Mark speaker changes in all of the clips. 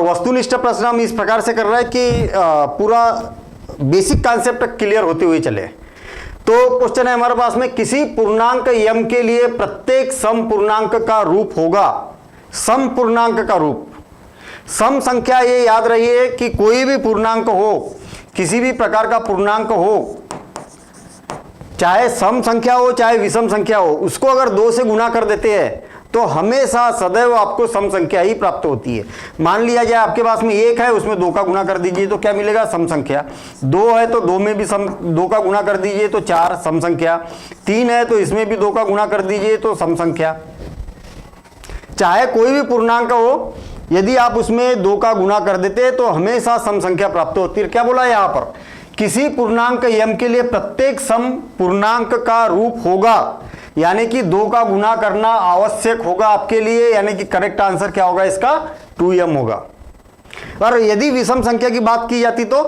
Speaker 1: वस्तुनिष्ठ प्रश्न हम इस प्रकार से कर रहे हैं कि पूरा बेसिक कॉन्सेप्ट क्लियर होते हुए चले। तो क्वेश्चन है हमारे पास में, किसी पूर्णांक m के लिए प्रत्येक सम पूर्णांक का रूप होगा। सम पूर्णांक का रूप, सम संख्या, ये याद रहिए कि कोई भी पूर्णांक हो, किसी भी प्रकार का पूर्णांक हो, चाहे सम संख्या हो चाहे विषम संख्या हो, उसको अगर 2 से गुना कर देते हैं तो हमेशा सदैव आपको सम संख्या ही प्राप्त होती है। मान लिया जाए आपके पास में 1 है, उसमें 2 का गुना कर दीजिए तो क्या मिलेगा? सम संख्या। 2 है तो 2 में भी 2 का गुना कर दीजिए तो 4 सम संख्या। 3 है तो इसमें भी 2 का गुना कर दीजिए तो सम संख्या। चाहे कोई भी पूर्णांक हो, यदि आप उसमें 2 का गुना कर देते तो हमेशा सम संख्या प्राप्त होती है। क्या बोला यहां पर? किसी पूर्णांक m के लिए प्रत्येक सम पूर्णांक का रूप होगा, यानी कि 2 का गुना करना आवश्यक होगा आपके लिए, यानी कि करेक्ट आंसर क्या होगा इसका? 2m होगा। और यदि विषम संख्या की बात की जाती तो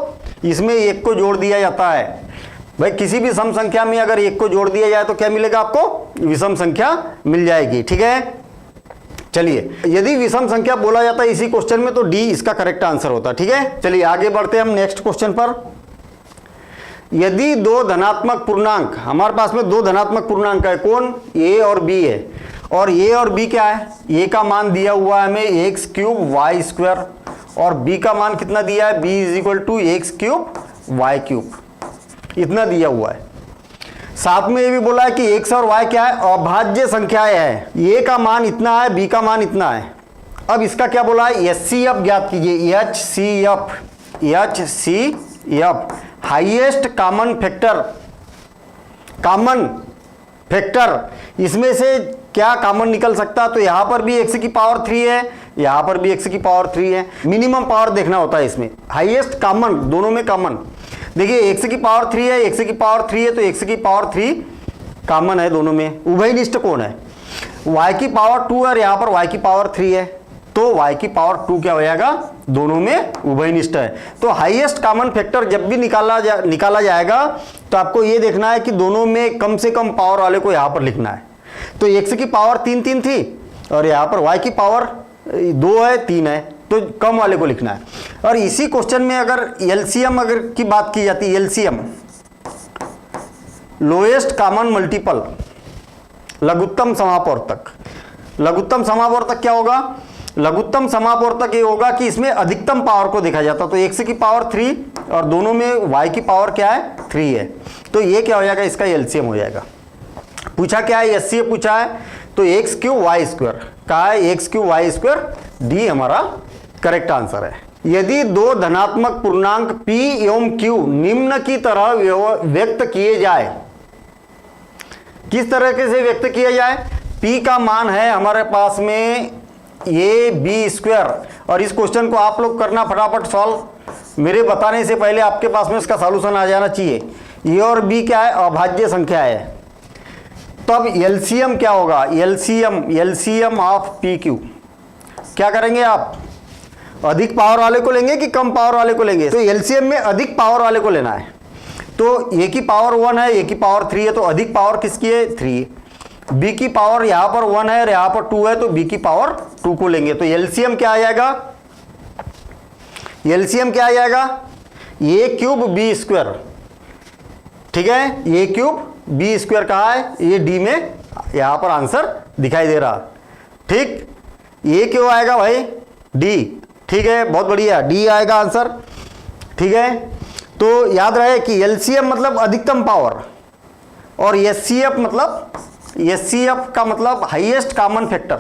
Speaker 1: इसमें 1 को जोड़ दिया जाता है। भाई किसी भी सम संख्या में अगर 1 को जोड़ दिया जाए तो क्या मिलेगा आपको? विषम संख्या मिल जाएगी। ठीक है, चलिए, यदि विषम संख्या बोला जाता है इसी क्वेश्चन में तो डी इसका करेक्ट आंसर होता। ठीक है, चलिए आगे बढ़ते हैं हम नेक्स्ट क्वेश्चन पर। यदि 2 धनात्मक पूर्णांक, हमारे पास में 2 धनात्मक पूर्णांक है, कौन? a और b है, और a और b क्या है? a का मान दिया हुआ है हमें x क्यूब y स्क्वायर, और b का मान कितना दिया है? b is equal to x cube y cube, इतना दिया हुआ है। साथ में ये भी बोला है कि x और y क्या है? अभाज्य संख्याएं है। a का मान इतना है, b का मान इतना है। अब इसका क्या बोला है? HCF ज्ञात कीजिए। HCF highest common factor, common factor इसमें से क्या कॉमन निकल सकता है? तो यहां पर भी x की पावर 3 है, यहां पर भी x की पावर 3 है। मिनिमम पावर देखना होता है इसमें, हाईएस्ट कॉमन, दोनों में कॉमन। देखिए x की पावर 3 है, x की पावर 3 है, तो x की पावर 3 कॉमन है दोनों में। उभयनिष्ठ कौन है? y की पावर 2 है और यहां पर y की पावर 3 है, तो y की पावर 2 क्या हो जाएगा? दोनों में उभयनिष्ठ है। तो हाईएस्ट कॉमन फैक्टर जब भी निकाला जाएगा तो आपको ये देखना है कि दोनों में कम से कम पावर वाले को यहां पर लिखना है। तो x की पावर 3 थी और यहां पर y की पावर 2 है, 3 है, तो कम वाले को लिखना है। और इसी क्वेश्चन में अगर एलसीएम अगर की बात की जाती है, एलसीएम लोएस्ट कॉमन मल्टीपल, लघुत्तम समापवर्तक। लघुत्तम समापवर्तक क्या होगा? लघुत्तम समापवर्तक ये होगा कि इसमें अधिकतम पावर को देखा जाता, तो x की पावर 3 और दोनों में y की पावर क्या है? 3 है, तो ये क्या हो जाएगा? इसका एलसीएम हो जाएगा। पूछा क्या है? HCF पूछा है, तो x क्यूब y स्क्वायर कहा है, x cube y square, D हमारा करेक्ट आंसर है। यदि 2 धनात्मक पूर्णांक p एवं q निम्न की तरह व्यक्त किए जाए, किस तरह से व्यक्त किया जाए? p का मान है हमारे पास में a b स्क्वायर, और इस क्वेश्चन को आप लोग करना फटाफट सॉल्व, मेरे बताने से पहले आपके पास में इसका सॉल्यूशन आ जाना चाहिए। a और b क्या है? अभाज्य संख्या है। तब एलसीएम क्या होगा? एलसीएम ऑफ पी क्यू क्या करेंगे आप? अधिक पावर वाले को लेंगे कि कम पावर वाले को लेंगे? तो एलसीएम में अधिक पावर वाले को लेना है। तो ए की पावर 1 है, ए की पावर 3 है, तो अधिक पावर किसकी है? 3। बी की पावर यहां पर 1 है और यहां पर 2 है, तो बी की पावर 2 को लेंगे। तो एलसीएम क्या आ जाएगा? एलसीएम क्या आ जाएगा? ए क्यूब बी स्क्वायर। ठीक है, ए क्यूब बी स्क्वायर कहा है, ये डी में यहां पर आंसर दिखाई दे रहा। ठीक, ये क्यों आएगा भाई? डी। ठीक है, बहुत बढ़िया, डी आएगा आंसर। ठीक है, तो याद रहे कि एलसीएम मतलब अधिकतम पावर और एचसीएफ मतलब, एचसीएफ का मतलब हाईएस्ट कॉमन फैक्टर।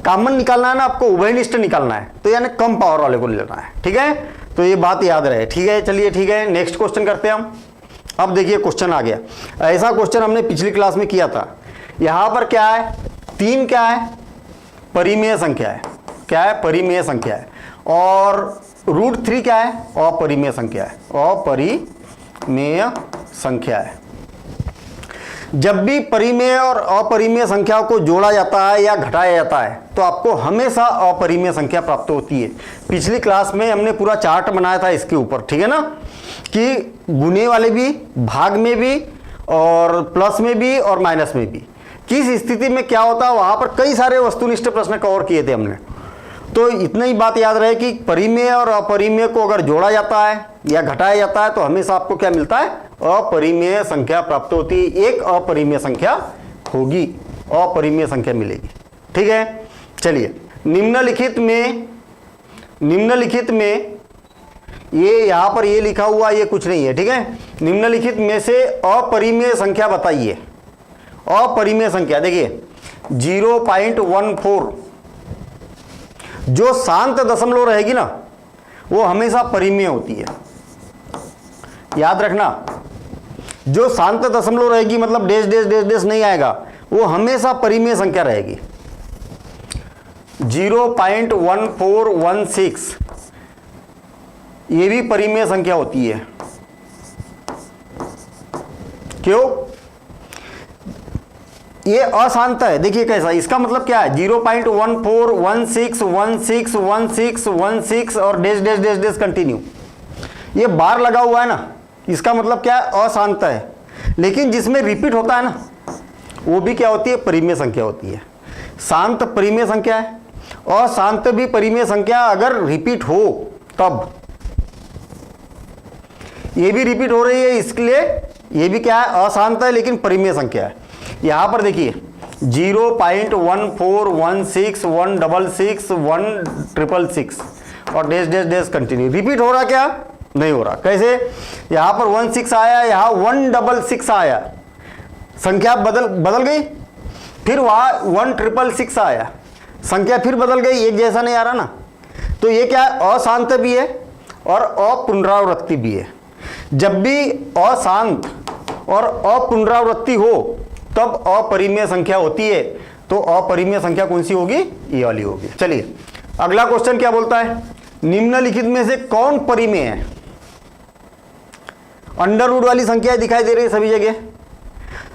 Speaker 1: कॉमन निकालना है ना आपको, उभयनिष्ठ निकालना है, तो यानी कम पावर वाले को लेना है। ठीक है, तो ये बात याद रहे। ठीक है, चलिए ठीक है, नेक्स्ट क्वेश्चन करते हैं हम। अब देखिए क्वेश्चन आ गया, ऐसा क्वेश्चन हमने पिछली क्लास में किया था। यहां पर क्या है? 3 क्या है? परिमेय संख्या है। क्या है? परिमेय संख्या है। और √3 क्या है? अपरिमेय संख्या है। अपरिमेय संख्या है। जब भी परिमेय और अपरिमेय संख्याओं को जोड़ा जाता है या घटाया जाता है तो आपको हमेशा अपरिमेय संख्या प्राप्त होती है। पिछली क्लास में हमने पूरा चार्ट बनाया था इसके ऊपर, ठीक है ना, कि गुने वाले भी, भाग में भी, और प्लस में भी और माइनस में भी किस स्थिति में क्या होता है। वहां पर कई सारे वस्तुनिष्ठ प्रश्न कवर किए थे हमने। तो इतना ही बात याद रहे कि परिमेय और अपरिमेय को अगर जोड़ा जाता है या घटाया जाता है तो हमेशा आपको क्या मिलता है, अपरिमेय संख्या प्राप्त होती है, एक अपरिमेय संख्या होगी, अपरिमेय संख्या मिलेगी। ठीक है, चलिए निम्नलिखित में ये यहां पर ये लिखा हुआ ये कुछ नहीं है। ठीक है, निम्नलिखित में से अपरिमेय संख्या बताइए। अपरिमेय संख्या देखिए 0.14 जो शांत दशमलव रहेगी ना वो हमेशा परिमेय होती है, याद रखना। जो शांत दशमलव रहेगी मतलब डैश डैश डैश डैश नहीं आएगा, वो हमेशा परिमेय संख्या रहेगी। 0.1416 ये भी परिमेय संख्या होती है। क्यों? ये अशांत है, देखिए कैसा, इसका मतलब क्या है 0.1416161616 और dash dash dash dash continue, ये बार लगा हुआ है ना, इसका मतलब क्या है, अशांत है। लेकिन जिसमें रिपीट होता है ना वो भी क्या होती है, परिमेय संख्या होती है। शांत परिमेय संख्या है, अशांत भी परिमेय संख्या अगर रिपीट हो तब। ये भी रिपीट हो रही है इसलिए ये भी क्या है, अशांत है लेकिन परिमेय संख्या है। यहां पर देखिए 0.1416161616 और dash dash dash continue, repeat हो रहा क्या, नहीं हो रहा। कैसे, यहां पर 16 आया, यहां 166 आया, संख्या बदल गई, फिर वहां 1666 आया, संख्या फिर बदल गई, एक जैसा नहीं आ रहा ना। तो ये क्या है, अशांत भी है और अपुनरावृत्ति भी है। जब भी अशांत और अपुनरावृत्ति हो तब अपरिमेय संख्या होती है। तो अपरिमेय संख्या कौन सी होगी, ये वाली होगी। चलिए अगला क्वेश्चन क्या बोलता है, निम्नलिखित में से कौन परिमेय है। अंडरवुड वाली संख्याएं दिखाई दे रही है सभी जगह,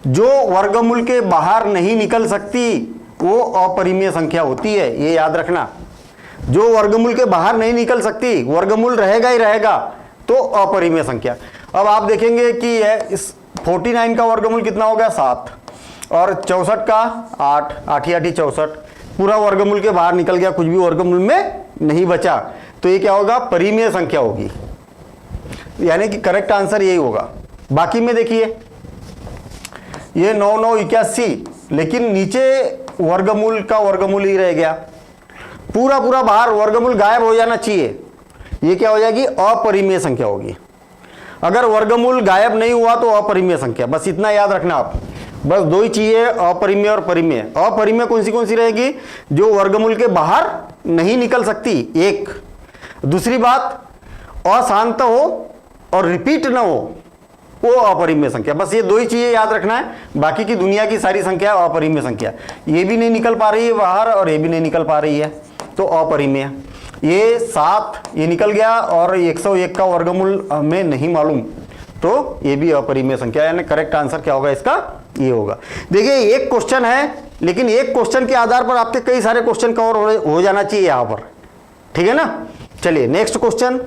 Speaker 1: जो वर्गमूल के बाहर नहीं निकल सकती वो अपरिमेय संख्या होती है, ये याद रखना। जो वर्गमूल के बाहर नहीं निकल सकती, वर्गमूल रहेगा ही रहेगा, तो अपरिमेय संख्या। अब आप देखेंगे कि इस 49 का वर्गमूल कितना हो गया, 7, और 64 का 8, 8 ही 64, पूरा वर्गमूल के बाहर निकल गया, कुछ भी वर्गमूल में नहीं बचा, तो ये क्या होगा, परिमेय संख्या होगी, यानी कि करेक्ट आंसर यही होगा। बाकी में देखिए ये 9 9 81, लेकिन नीचे वर्गमूल का वर्गमूल ही रह गया, पूरा पूरा बाहर वर्गमूल गायब हो जाना चाहिए, ये क्या हो जाएगी, अपरिमेय संख्या होगी। अगर वर्गमूल गायब नहीं हुआ तो अपरिमेय संख्या, बस इतना याद रखना आप। बस दो ही चीजें, अपरिमेय और परिमेय। अपरिमेय कौन सी रहेगी, जो वर्गमूल के बाहर नहीं निकल सकती, एक। दूसरी बात, अशांत हो और रिपीट ना हो, वो अपरिमेय संख्या। बस ये दो ही चीजें याद रखना है, बाकी की दुनिया की सारी संख्या अपरिमेय संख्या। ये भी नहीं निकल पा रही है बाहर और ये भी नहीं निकल पा रही है, तो अपरिमेय। ये 7 ये निकल गया और 101 का वर्गमूल हमें नहीं मालूम, तो ये भी अपरिमेय संख्या, यानी करेक्ट आंसर क्या होगा इसका, ये होगा। देखिए एक क्वेश्चन है, लेकिन एक क्वेश्चन के आधार पर आपके कई सारे क्वेश्चन कवर हो जाना चाहिए यहां पर, ठीक है ना। चलिए नेक्स्ट क्वेश्चन।